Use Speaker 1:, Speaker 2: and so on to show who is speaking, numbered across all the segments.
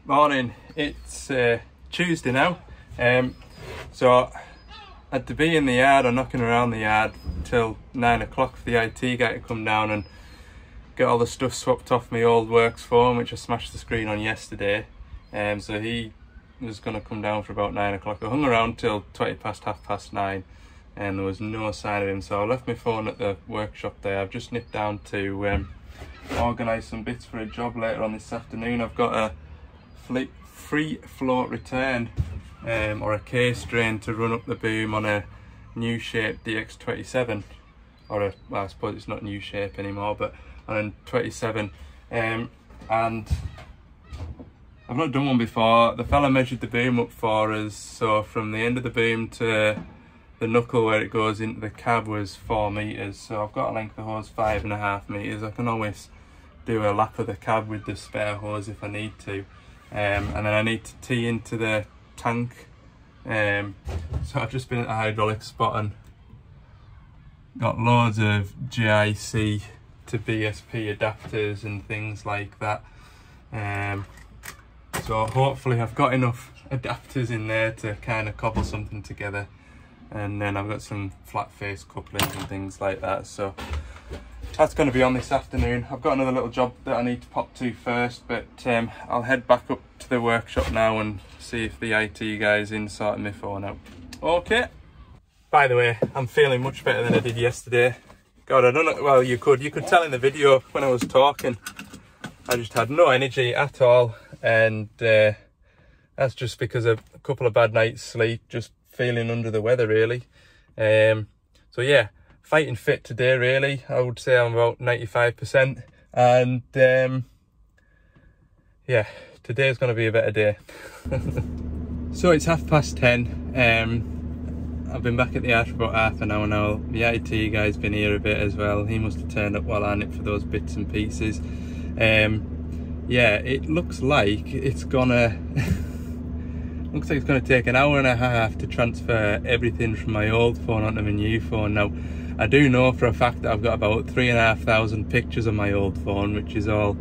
Speaker 1: Morning, it's Tuesday now, so I had to be in the yard or knocking around the yard till 9 o'clock for the IT guy to come down and get all the stuff swapped off my old works phone, which I smashed the screen on yesterday. So he was going to come down for about 9 o'clock. I hung around till 9:20, and there was no sign of him, so I left my phone at the workshop there. I've just nipped down to organise some bits for a job later on this afternoon. I've got a free float return or a case drain to run up the boom on a new shape DX27, or well, I suppose it's not new shape anymore, but on a 27, and I've not done one before. The fella measured the boom up for us, so from the end of the boom to the knuckle where it goes into the cab was 4 meters, so I've got a length of hose 5.5 meters. I can always do a lap of the cab with the spare hose if I need to. And then I need to tee into the tank, so I've just been at the hydraulic spot and got loads of GIC to BSP adapters and things like that, so hopefully I've got enough adapters in there to kind of cobble something together, and then I've got some flat face couplings and things like that, so that's going to be on this afternoon. I've got another little job that I need to pop to first, but I'll head back up to the workshop now and see if the IT guy's in sorting my phone out. Okay. By the way, I'm feeling much better than I did yesterday. God, I don't know, well, you could tell in the video when I was talking, I just had no energy at all, and that's just because of a couple of bad nights sleep, just feeling under the weather really. So yeah, fighting fit today really. I would say I'm about 95%, and yeah, today's going to be a better day. So it's 10:30. I've been back at the yard for about half an hour now. The IT guy's been here a bit as well. He must have turned up while I nipped for those bits and pieces. Yeah, it looks like it's gonna looks like it's gonna take an hour and a half to transfer everything from my old phone onto my new phone. Now, I do know for a fact that I've got about 3,500 pictures on my old phone, which is all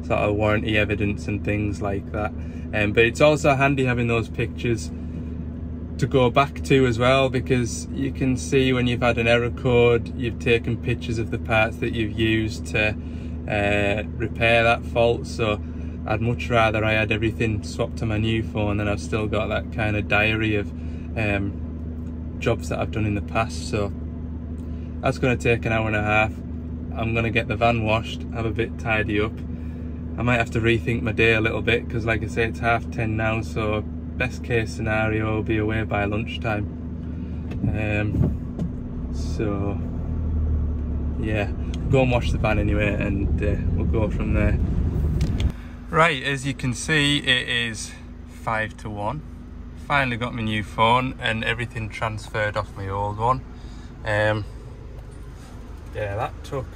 Speaker 1: sort of warranty evidence and things like that. But it's also handy having those pictures to go back to as well, because you can see when you've had an error code, you've taken pictures of the parts that you've used to repair that fault. So I'd much rather I had everything swapped to my new phone, and I've still got that kind of diary of jobs that I've done in the past. So that's going to take an hour and a half. I'm going to get the van washed, have a bit tidy up. I might have to rethink my day a little bit, because like I say, it's 10:30 now, so best case scenario, I'll be away by lunchtime. So yeah, go and wash the van anyway, and we'll go from there. Right, as you can see, it is 5:50. Finally got my new phone and everything transferred off my old one. Yeah, that took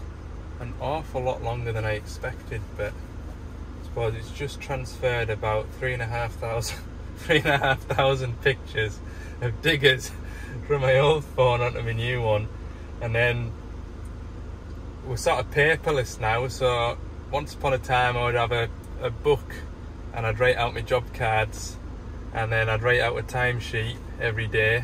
Speaker 1: an awful lot longer than I expected, but I suppose it's just transferred about 3,500 pictures of diggers from my old phone onto my new one. And then we're sort of paperless now, so once upon a time I would have a book and I'd write out my job cards, and then I'd write out a timesheet every day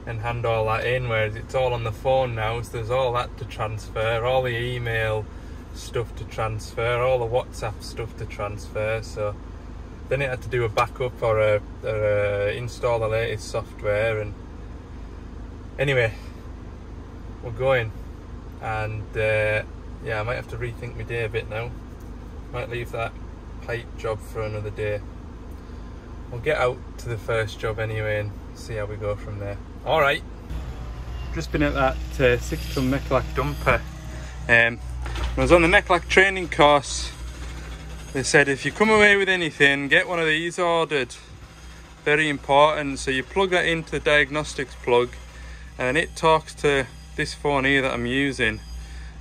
Speaker 1: and hand all that in, whereas it's all on the phone now, so there's all that to transfer, all the email stuff to transfer, all the WhatsApp stuff to transfer. So then it had to do a backup or install the latest software. And anyway, we're going, and yeah, I might have to rethink my day a bit now. Might leave that pipe job for another day. We'll get out to the first job anyway and see how we go from there. Alright, just been at that 6-ton Meclac dumper. When I was on the Meclac training course, they said if you come away with anything, get one of these ordered. Very important. So you plug that into the diagnostics plug, and it talks to this phone here that I'm using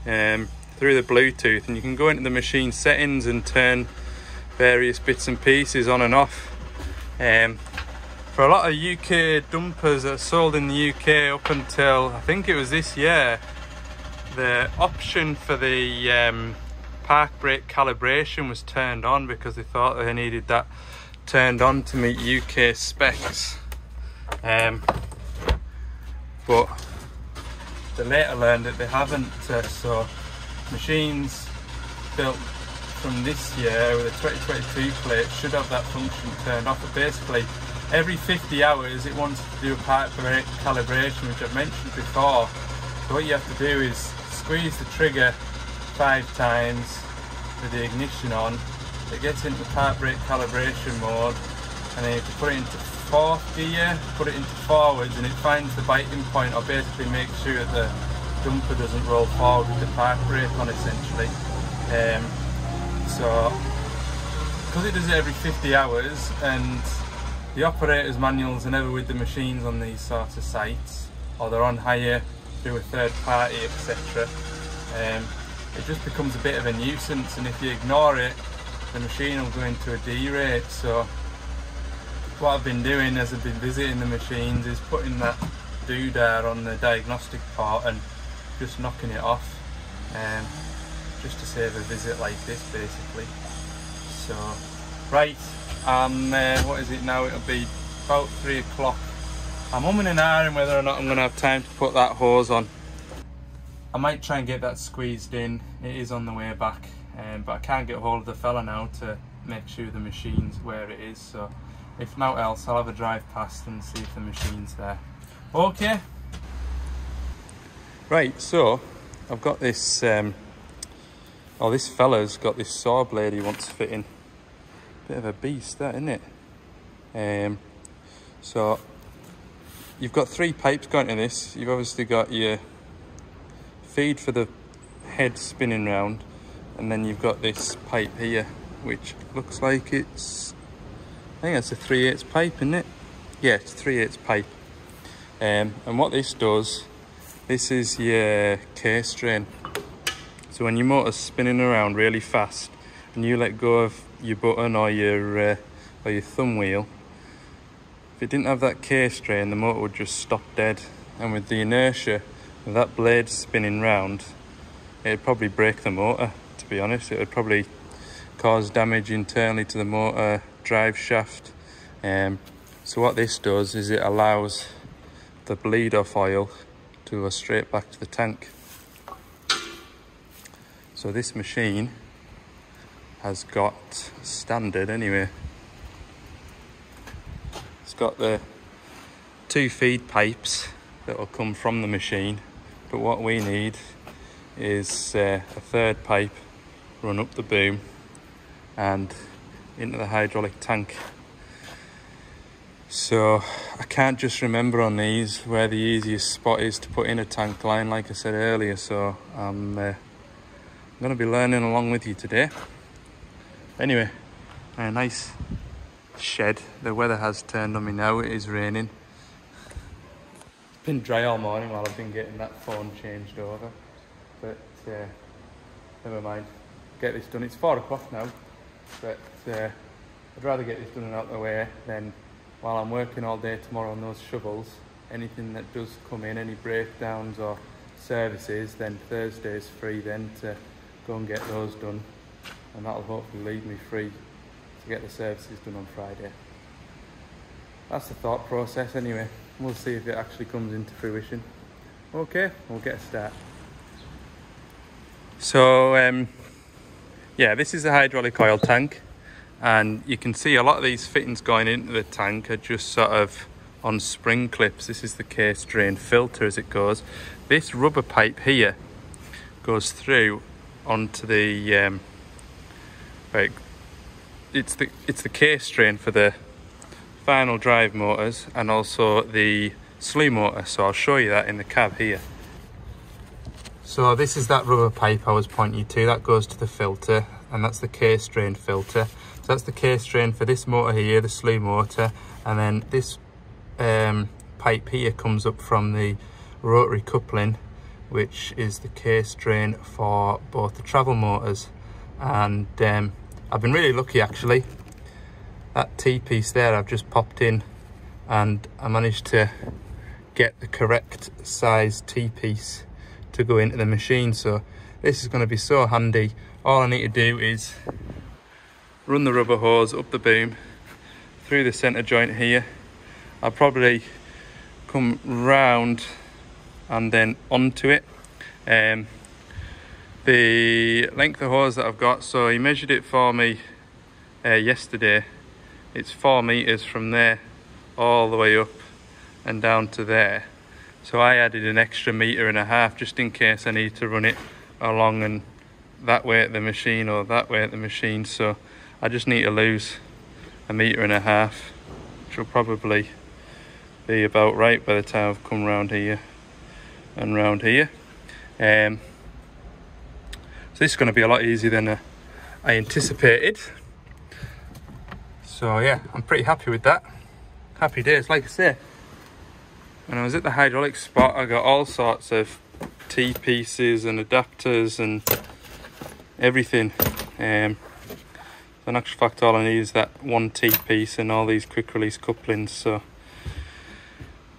Speaker 1: through the Bluetooth, and you can go into the machine settings and turn various bits and pieces on and off. For a lot of UK dumpers that are sold in the UK up until I think it was this year, the option for the park brake calibration was turned on because they thought they needed that turned on to meet UK specs, but they later learned that they haven't. So machines built from this year with a 2022 plate should have that function turned off. But basically every 50 hours it wants to do a pipe calibration, which I've mentioned before. So what you have to do is squeeze the trigger 5 times with the ignition on. It gets into pipe brake calibration mode, and then you have to put it into 4th gear, put it into forwards, and it finds the biting point, or basically makes sure that the dumper doesn't roll forward with the pipe brake on, essentially. So because it does it every 50 hours, and the operator's manuals are never with the machines on these sorts of sites, or they're on hire through a third party, etc., it just becomes a bit of a nuisance, and if you ignore it, the machine will go into a D-rate. So what I've been doing as I've been visiting the machines is putting that doodah on the diagnostic port and just knocking it off, just to save a visit like this, basically. So right, what is it now? It'll be about 3 o'clock. I'm umming and ahhing whether or not I'm going to have time to put that hose on. I might try and get that squeezed in. It is on the way back, but I can't get hold of the fella now to make sure the machine's where it is. So if not else, I'll have a drive past and see if the machine's there. Okay. Right, so I've got this, this fella's got this saw blade he wants fitting. Bit of a beast, that, isn't it? So you've got 3 pipes going to this. You've obviously got your feed for the head spinning round, and then you've got this pipe here, which looks like it's, I think that's a 3/8 pipe, isn't it? Yeah, it's 3/8 pipe. And what this does, this is your case drain. So when your motor's spinning around really fast and you let go of your button or your thumb wheel, if it didn't have that case drain, the motor would just stop dead. And with the inertia of that blade spinning round, it'd probably break the motor, to be honest. It would probably cause damage internally to the motor drive shaft. So what this does is it allows the bleed off oil to go straight back to the tank. So this machine has got standard anyway. It's got the 2 feed pipes that will come from the machine, but what we need is a 3rd pipe run up the boom and into the hydraulic tank. So I can't just remember on these where the easiest spot is to put in a tank line, like I said earlier, so I'm going to be learning along with you today. Anyway, a nice shed. The weather has turned on me now, it is raining. It's been dry all morning while I've been getting that phone changed over, but never mind, get this done. It's 4 o'clock now, but I'd rather get this done and out of the way than while I'm working all day tomorrow on those shovels. Anything that does come in, any breakdowns or services, then Thursday's free then to go and get those done, and that'll hopefully leave me free to get the services done on Friday. That's the thought process anyway. We'll see if it actually comes into fruition. Okay, we'll get a start. So yeah, this is a hydraulic oil tank, and you can see a lot of these fittings going into the tank are just sort of on spring clips. This is the case drain filter as it goes. This rubber pipe here goes through onto the it's the case drain for the final drive motors and also the slew motor, so I'll show you that in the cab here. So this is that rubber pipe I was pointing you to, that goes to the filter, and that's the case drain filter. So that's the case drain for this motor here, the slew motor, and then this pipe here comes up from the rotary coupling, which is the case drain for both the travel motors. And I've been really lucky actually. That T-piece there I've just popped in, and I managed to get the correct size T-piece to go into the machine. So this is going to be so handy. All I need to do is run the rubber hose up the boom, through the centre joint here. I'll probably come round and then onto it. The length of hose that I've got, so he measured it for me yesterday. It's 4 meters from there all the way up and down to there. So I added an extra 1.5 meters just in case I need to run it along and that way at the machine or that way at the machine. So I just need to lose 1.5 meters, which will probably be about right by the time I've come round here and round here. So this is going to be a lot easier than I anticipated. So yeah, I'm pretty happy with that. Happy days. Like I say, when I was at the hydraulic spot, I got all sorts of T-pieces and adapters and everything. In actual fact, all I need is that one T-piece and all these quick release couplings. So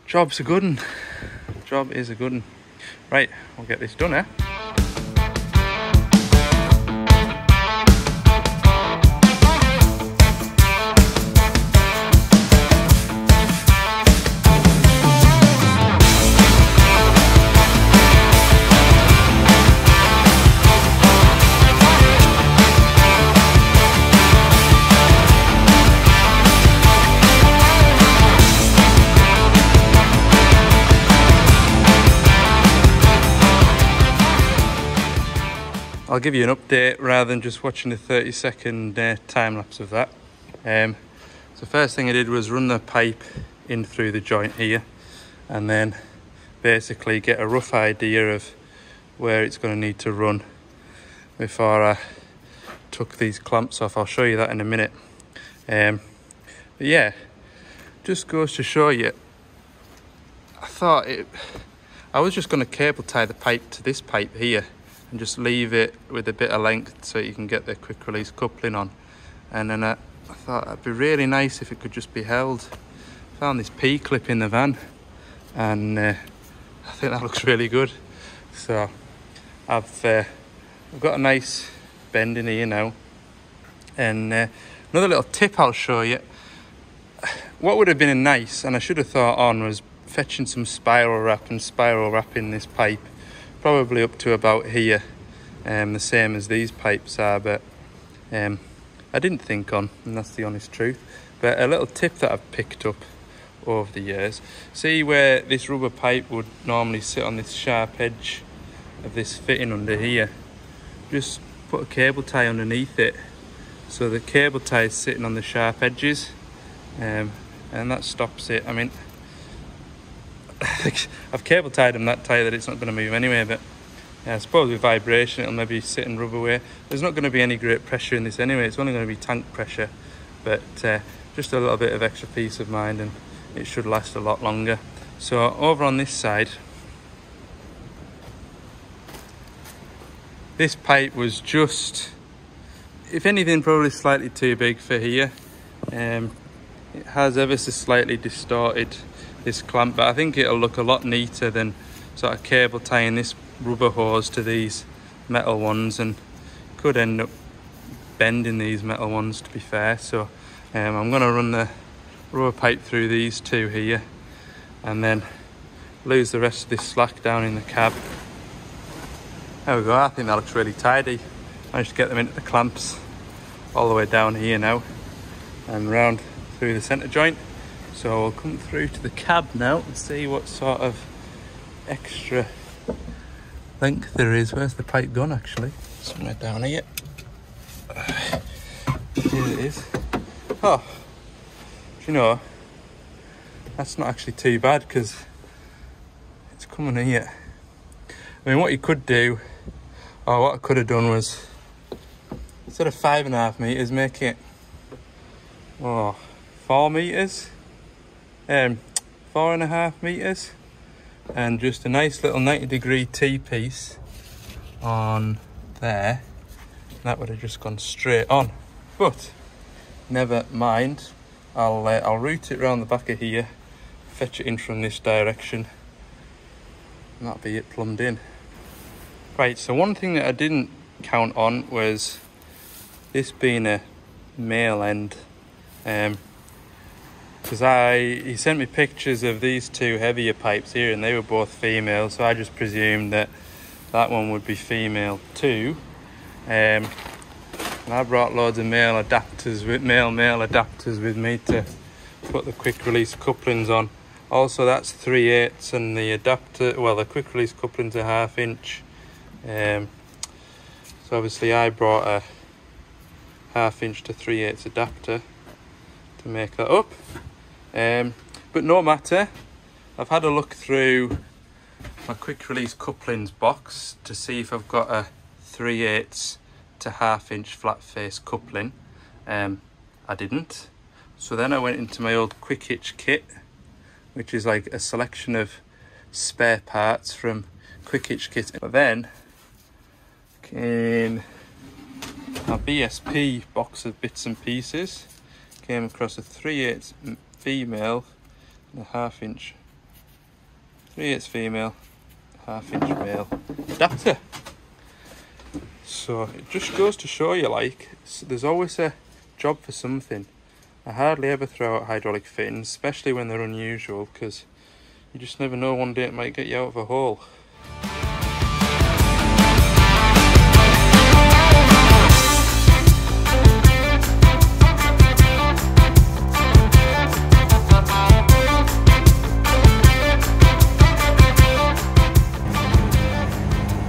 Speaker 1: job's a good one. Job is a good one. Right, we'll get this done, eh? I'll give you an update rather than just watching a 30-second time lapse of that. So first thing I did was run the pipe in through the joint here and then basically get a rough idea of where it's going to need to run before I took these clamps off. I'll show you that in a minute. But yeah, just goes to show you, I was just going to cable tie the pipe to this pipe here and just leave it with a bit of length so you can get the quick release coupling on. And then I thought it'd be really nice if it could just be held. Found this P-clip in the van and I think that looks really good. So I've got a nice bend in here now. And another little tip I'll show you. What would have been nice, and I should have thought on, was fetching some spiral wrap and spiral wrapping this pipe probably up to about here, the same as these pipes are, but I didn't think on, and that's the honest truth. But a little tip that I've picked up over the years, see where this rubber pipe would normally sit on this sharp edge of this fitting under here, just put a cable tie underneath it so the cable tie is sitting on the sharp edges, and that stops it. I mean, I've cable tied them that tight that it's not going to move anyway, but yeah, I suppose with vibration it'll maybe sit in rubber way. There's not going to be any great pressure in this anyway, it's only going to be tank pressure, but just a little bit of extra peace of mind and it should last a lot longer. So over on this side, this pipe was just, if anything, probably slightly too big for here. It has ever so slightly distorted this clamp, but I think it'll look a lot neater than sort of cable tying this rubber hose to these metal ones, and could end up bending these metal ones, to be fair. So I'm going to run the rubber pipe through these two here and then lose the rest of this slack down in the cab. There we go, I think that looks really tidy. Managed to get them into the clamps all the way down here now and round through the centre joint. So we'll come through to the cab now and see what sort of extra length there is. Where's the pipe gone actually? Somewhere down here. Here it is. Oh, do you know, that's not actually too bad because it's coming here. I mean, what you could do, or what I could have done was, instead of 5.5 meters, make it 4 meters. 4.5 meters, and just a nice little 90-degree T-piece on there. That would have just gone straight on, but never mind. I'll route it around the back of here, fetch it in from this direction, and that'll be it plumbed in. Right, so one thing that I didn't count on was this being a male end. because he sent me pictures of these two heavier pipes here, and they were both female, so I just presumed that one would be female too. And I brought loads of male adapters with male adapters with me to put the quick release couplings on. Also, that's 3/8, and the adapter, well, the quick release coupling's a 1/2 inch. So obviously I brought a 1/2 inch to 3/8 adapter to make that up. But no matter, I've had a look through my quick release couplings box to see if I've got a 3/8 to 1/2 inch flat face coupling. I didn't. So then I went into my old quick hitch kit, which is like a selection of spare parts from quick hitch kit. But then in my BSP box of bits and pieces, came across a 3/8 female and a 1/2 inch, 3/8 female, 1/2 inch male adapter. So it just goes to show you, like, there's always a job for something. I hardly ever throw out hydraulic fittings, especially when they're unusual, because you just never know, one day it might get you out of a hole.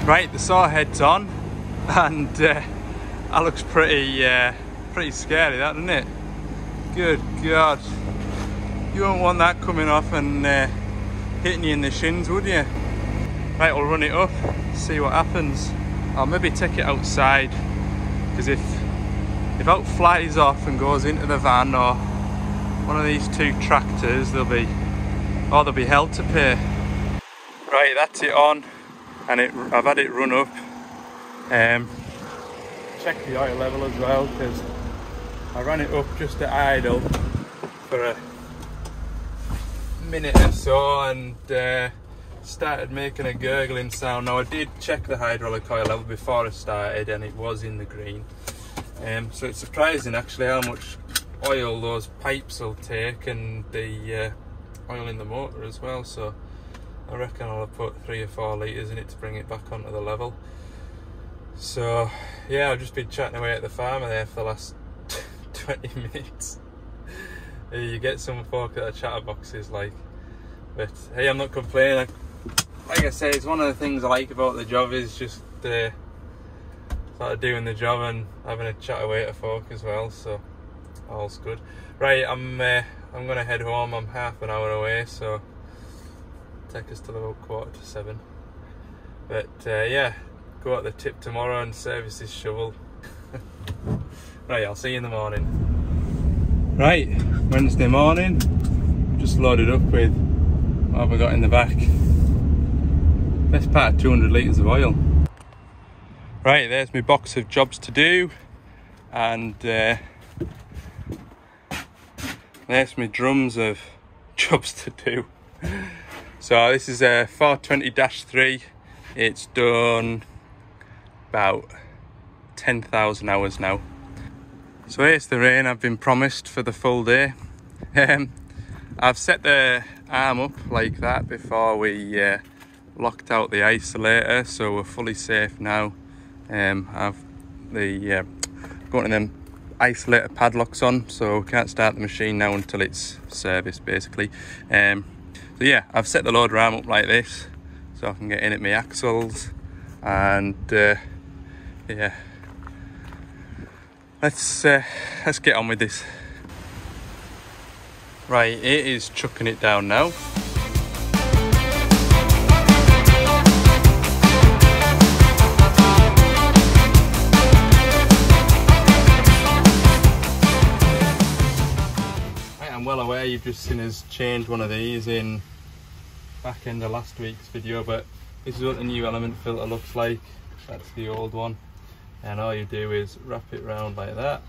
Speaker 1: Right, the saw head's on, and that looks pretty scary, that, doesn't it? Good God, you won't want that coming off and hitting you in the shins, would you? Right, we'll run it up, see what happens. I'll maybe take it outside, because if out flies off and goes into the van or one of these two tractors, there'll be hell to pay. Right, that's it on, and I've had it run up. Check the oil level as well, because I ran it up just at idle for a minute or so, and started making a gurgling sound. Now, I did check the hydraulic oil level before I started, and it was in the green. So it's surprising actually how much oil those pipes will take, and the oil in the motor as well. So I reckon I'll have put 3 or 4 litres in it to bring it back onto the level. So yeah, I've just been chatting away at the farmer there for the last 20 minutes. You get some folk that are chatterboxes, like, but hey, I'm not complaining. Like I say, it's one of the things I like about the job, is just sort of doing the job and having a chat away to folk as well. So all's good. Right, I'm gonna head home. I'm half an hour away, so take us till about 7:15. But yeah, go at the tip tomorrow and service this shovel. Right, I'll see you in the morning. Right, Wednesday morning, just loaded up with what have I got in the back. Best part of 200 litres of oil. Right, there's my box of jobs to do, and there's my drums of jobs to do. So this is a 420-3. It's done about 10,000 hours now. So here's the rain I've been promised for the full day. I've set the arm up like that before we locked out the isolator, so we're fully safe now. I've the got them isolator padlocks on, so we can't start the machine now until it's serviced, basically. So yeah, I've set the loader arm up like this so I can get in at my axles, and yeah, let's get on with this. Right, it is chucking it down now. I'm well aware you've just seen us change one of these in back end of last week's video, but this is what the new element filter looks like. That's the old one, and all you do is wrap it round like that,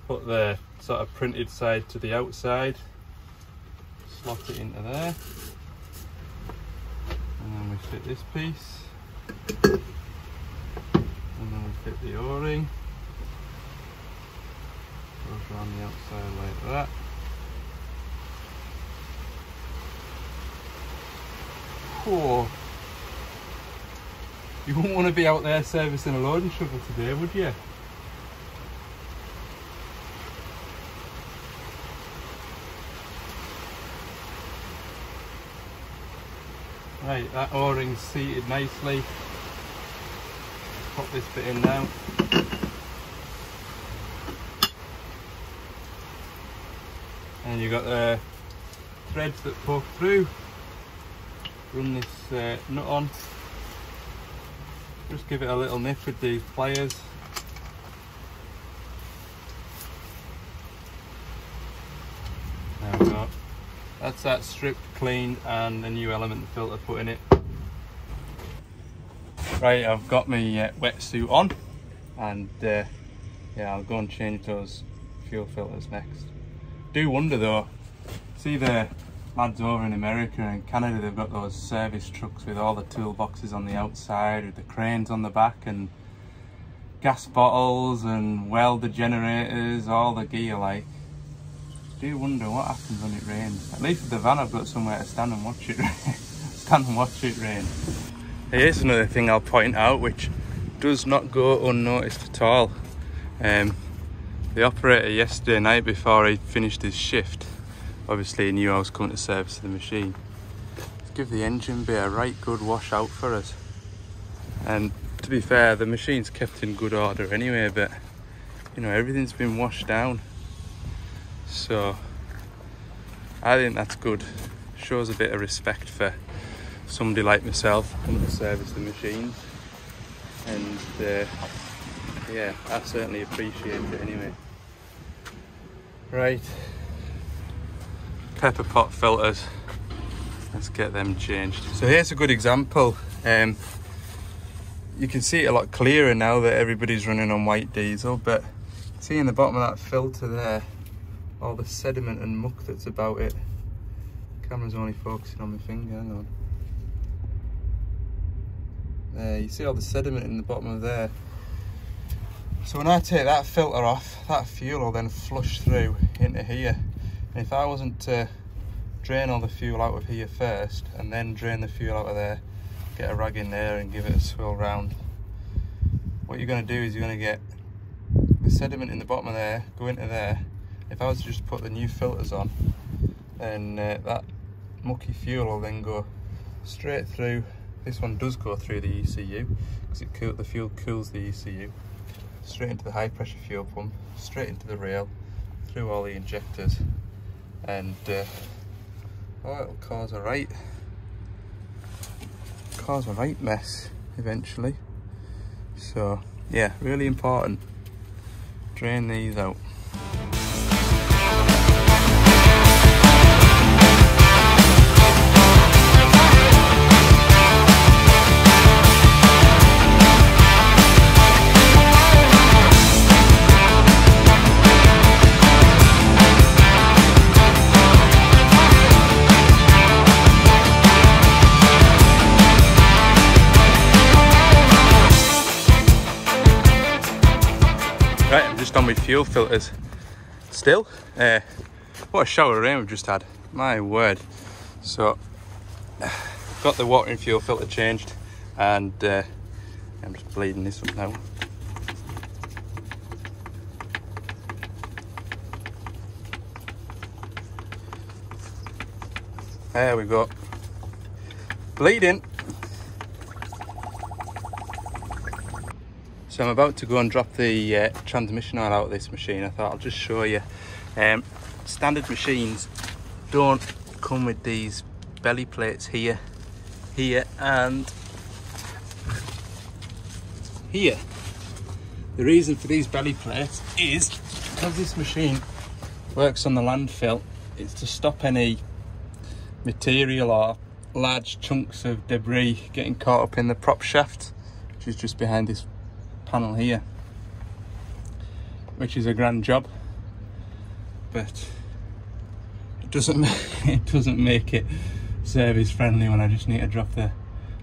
Speaker 1: put the sort of printed side to the outside, slot it into there, and then we fit this piece, and then we fit the o-ring, goes around the outside like that. Whoa. You wouldn't want to be out there servicing a loading shovel today, would you? Right, that O-ring's seated nicely. Pop this bit in now. And you've got the threads that poke through. Run this nut on. Just give it a little nip with these pliers. There we go. That's that stripped, cleaned, and a new element filter put in it. Right, I've got my wetsuit on, and yeah, I'll go and change those fuel filters next. Do wonder though, see the lads over in America and Canada, they've got those service trucks with all the toolboxes on the outside, with the cranes on the back, and gas bottles and welder generators, all the gear. Like, do wonder what happens when it rains. At least with the van I've got somewhere to stand and watch it rain. Here's another thing I'll point out which does not go unnoticed at all. The operator yesterday night, before he finished his shift, obviously he knew I was coming to service the machine. Let's give the engine bay a right good wash out for us. And to be fair, the machine's kept in good order anyway, but you know, everything's been washed down. So I think that's good. Shows a bit of respect for somebody like myself coming to service the machines. And yeah, I certainly appreciate it anyway. Right, pepper pot filters, let's get them changed. So here's a good example. You can see it a lot clearer now that everybody's running on white diesel, but see in the bottom of that filter there, all the sediment and muck that's about it. Camera's only focusing on my finger, hang on. There, you see all the sediment in the bottom of there. So when I take that filter off, that fuel will then flush through into here. And if I wasn't to drain all the fuel out of here first and then drain the fuel out of there, get a rag in there and give it a swirl round, what you're going to do is you're going to get the sediment in the bottom of there go into there. If I was to just put the new filters on, then that mucky fuel will then go straight through. This one does go through the ECU because the fuel cools the ECU. Straight into the high pressure fuel pump, straight into the rail, through all the injectors, and oh, it'll cause a right mess eventually. So yeah, really important. Drain these out. Right, I'm just on with fuel filters still. What a shower of rain we've just had, my word. So got the water and fuel filter changed, and I'm just bleeding this up now. There we go, bleeding. So I'm about to go and drop the transmission oil out of this machine. I thought I'll just show you. Standard machines don't come with these belly plates here, and here. The reason for these belly plates is because this machine works on the landfill. It's to stop any material or large chunks of debris getting caught up in the prop shaft, which is just behind this panel here, which is a grand job, but it doesn't make it service friendly when I just need to drop the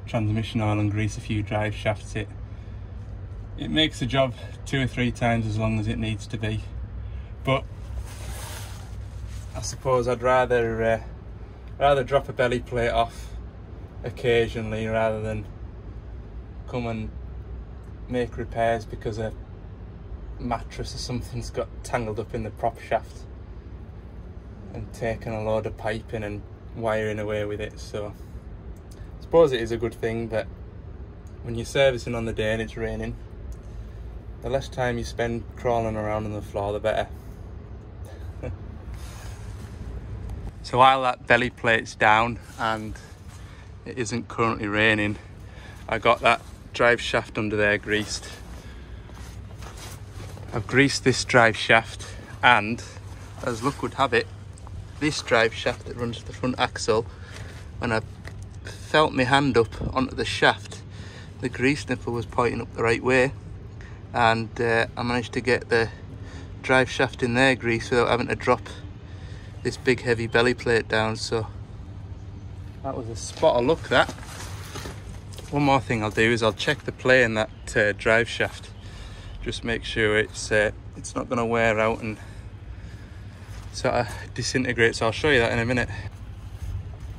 Speaker 1: transmission oil and grease a few drive shafts. It makes the job 2 or 3 times as long as it needs to be, but I suppose I'd rather drop a belly plate off occasionally rather than come and make repairs because a mattress or something's got tangled up in the prop shaft and taken a load of piping and wiring away with it. So I suppose it is a good thing that when you're servicing on the day and it's raining, the less time you spend crawling around on the floor, the better. So while that belly plate's down and it isn't currently raining, I got that drive shaft under there greased. I've greased this drive shaft, and as luck would have it, this drive shaft that runs to the front axle, when I felt my hand up onto the shaft, the grease nipple was pointing up the right way, and I managed to get the drive shaft in there greased without having to drop this big heavy belly plate down. So that was a spot of luck, that. One more thing I'll do is I'll check the play in that drive shaft, just make sure it's not going to wear out and sort of disintegrate. So I'll show you that in a minute.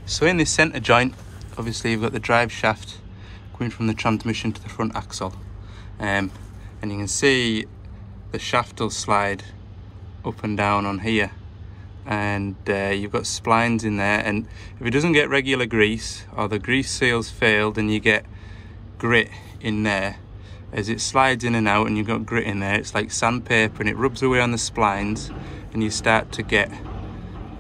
Speaker 1: So in this centre joint, obviously you've got the drive shaft going from the transmission to the front axle, and you can see the shaft will slide up and down on here, and you've got splines in there, and if it doesn't get regular grease or the grease seal's failed and you get grit in there, as it slides in and out and you've got grit in there, it's like sandpaper and it rubs away on the splines, and you start to get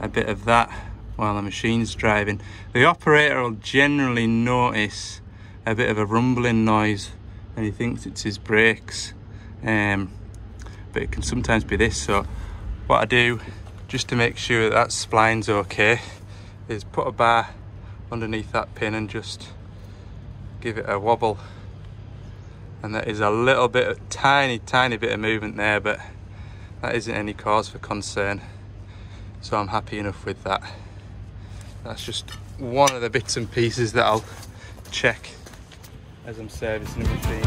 Speaker 1: a bit of that while the machine's driving. The operator will generally notice a bit of a rumbling noise and he thinks it's his brakes, but it can sometimes be this. So what I do, just to make sure that spline's okay, is put a bar underneath that pin and just give it a wobble, and that is a little bit of tiny bit of movement there, but that isn't any cause for concern, so I'm happy enough with that. That's just one of the bits and pieces that I'll check as I'm servicing the machine.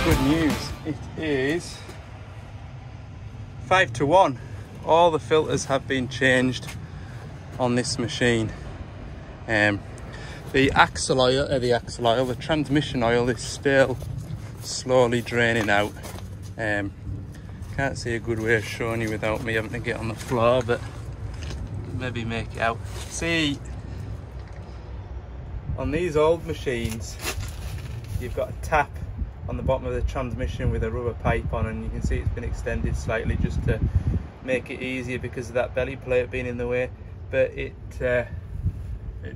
Speaker 1: Good news, it is 5 to 1. All the filters have been changed on this machine. The transmission oil is still slowly draining out. Can't see a good way of showing you without me having to get on the floor, but maybe make it out. See, on these old machines, you've got a tap on the bottom of the transmission with a rubber pipe on, and you can see it's been extended slightly just to make it easier because of that belly plate being in the way, but it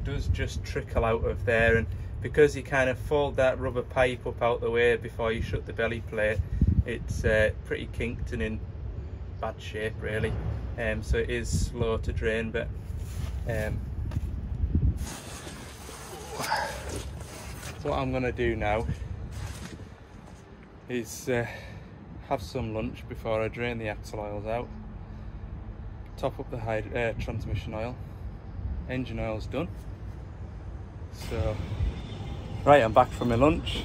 Speaker 1: does just trickle out of there, and because you kind of fold that rubber pipe up out the way before you shut the belly plate, it's pretty kinked and in bad shape really, so it is slow to drain. But what I'm going to do now is have some lunch before I drain the axle oils out, top up the transmission oil, engine oil's done. So right, I'm back from my lunch.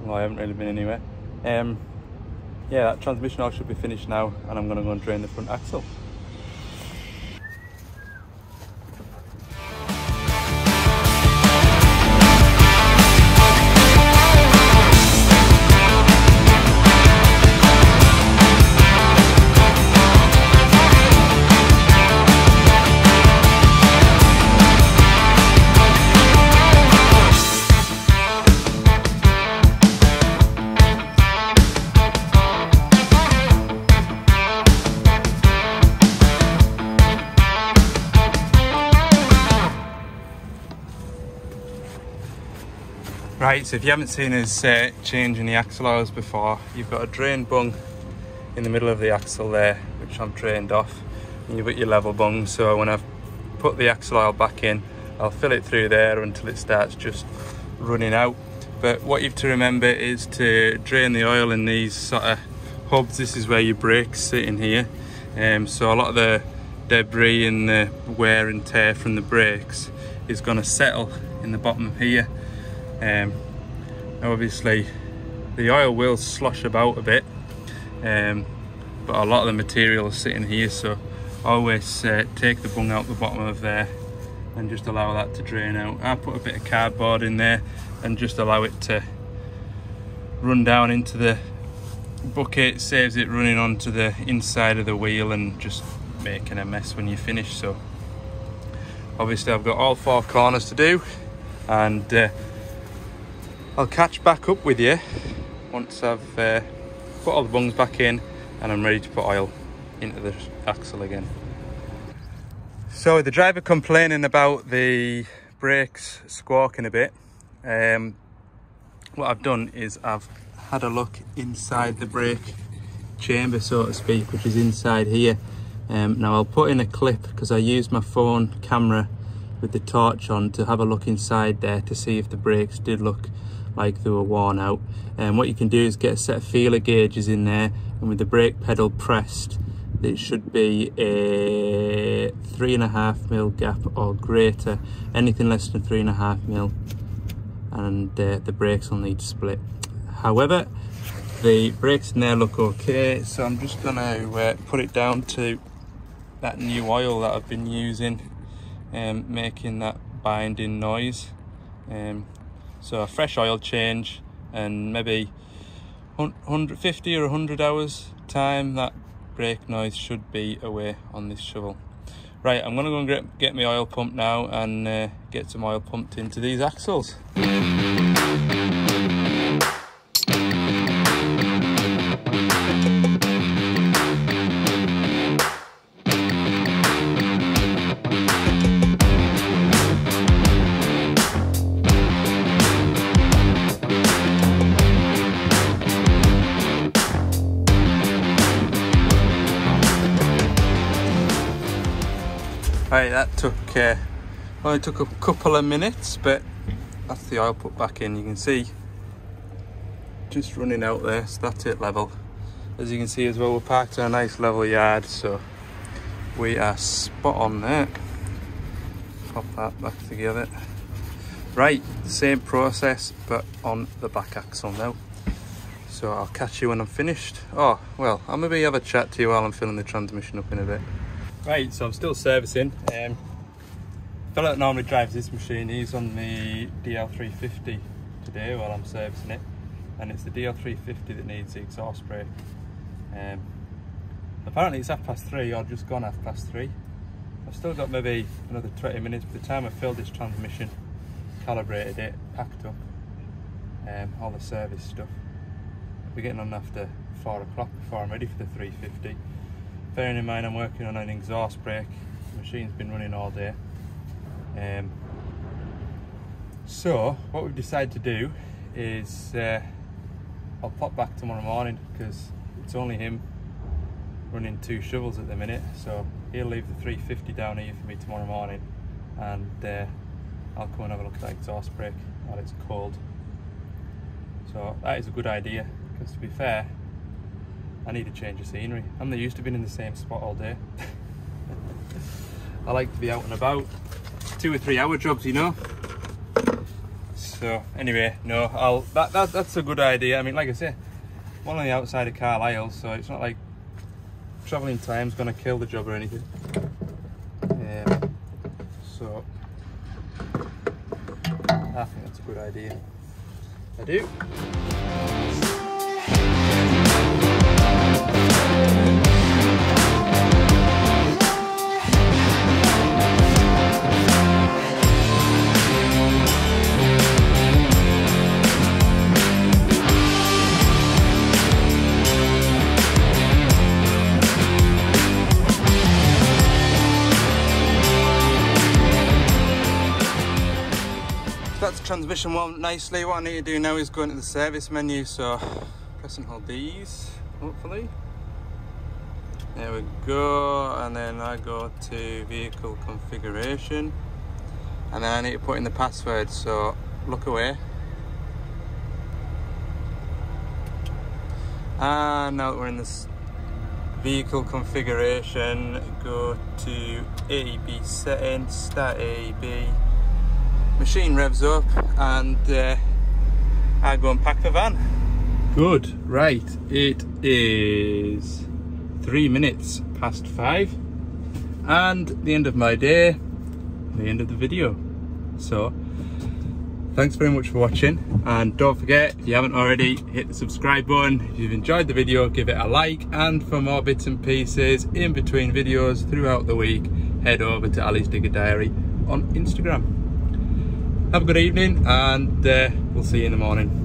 Speaker 1: Well, I haven't really been anywhere. Yeah, that transmission oil should be finished now, and I'm going to go and drain the front axle. Right, so if you haven't seen us changing the axle oils before, you've got a drain bung in the middle of the axle there, which I'm drained off, and you've got your level bung. So when I've put the axle oil back in, I'll fill it through there until it starts just running out. But what you have to remember is to drain the oil in these sort of hubs. This is where your brakes sit in here. So a lot of the debris and the wear and tear from the brakes is going to settle in the bottom here. Obviously the oil will slosh about a bit, but a lot of the material is sitting here, so always take the bung out the bottom of there and just allow that to drain out. I put a bit of cardboard in there and just allow it to run down into the bucket. Saves it running onto the inside of the wheel and just making a mess when you finish. So obviously I've got all 4 corners to do, and I'll catch back up with you once I've put all the bungs back in and I'm ready to put oil into the axle again. So the driver complaining about the brakes squawking a bit, what I've done is I've had a look inside the brake chamber, so to speak, which is inside here. Now I'll put in a clip because I used my phone camera with the torch on to have a look inside there to see if the brakes did look like they were worn out. And what you can do is get a set of feeler gauges in there, and with the brake pedal pressed, it should be a 3.5mm gap or greater. Anything less than 3.5mm, and the brakes will need to split. However, the brakes in there look okay, so I'm just gonna put it down to that new oil that I've been using, making that binding noise. So a fresh oil change, and maybe 150 or 100 hours time, that brake noise should be away on this shovel. Right, I'm gonna go and get my oil pump now and get some oil pumped into these axles. Right, that only took a couple of minutes, but that's the oil put back in. You can see just running out there, so that's it level. As you can see as well, we're parked in a nice level yard, so we are spot on there. Pop that back together. Right, same process but on the back axle now. So I'll catch you when I'm finished. Oh, well, I'll maybe have a chat to you while I'm filling the transmission up in a bit. Right, so I'm still servicing. The fellow that normally drives this machine, he's on the DL350 today while I'm servicing it, and it's the DL350 that needs the exhaust brake. Apparently it's 3:30, or just gone 3:30. I've still got maybe another 20 minutes by the time I filled this transmission, calibrated it, packed up all the service stuff. I'll be getting on after 4 o'clock before I'm ready for the 350. Bearing in mind I'm working on an exhaust brake, the machine's been running all day. So what we've decided to do is I'll pop back tomorrow morning, because it's only him running 2 shovels at the minute, so he'll leave the 350 down here for me tomorrow morning, and I'll come and have a look at that exhaust brake while it's cold. So that is a good idea, because to be fair, I need a change of scenery. I'm not used to being in the same spot all day. I like to be out and about. 2 or 3 hour jobs, you know. So anyway, no, that's a good idea. I mean, like I say, I'm on the outside of Carlisle, so it's not like travelling time's gonna kill the job or anything. So I think that's a good idea. I do. That's the transmission wound nicely. What I need to do now is go into the service menu, so press and hold these, hopefully. There we go, and then I go to vehicle configuration, and then I need to put in the password, so look away. And now that we're in this vehicle configuration, go to AEB settings, start AEB, machine revs up, and I go and pack the van. Good, right, it is 3 minutes past 5 and the end of my day, the end of the video. So thanks very much for watching, and don't forget, if you haven't already, hit the subscribe button. If you've enjoyed the video, give it a like, and for more bits and pieces in between videos throughout the week, head over to Ali's Digger Diary on Instagram. Have a good evening, and we'll see you in the morning.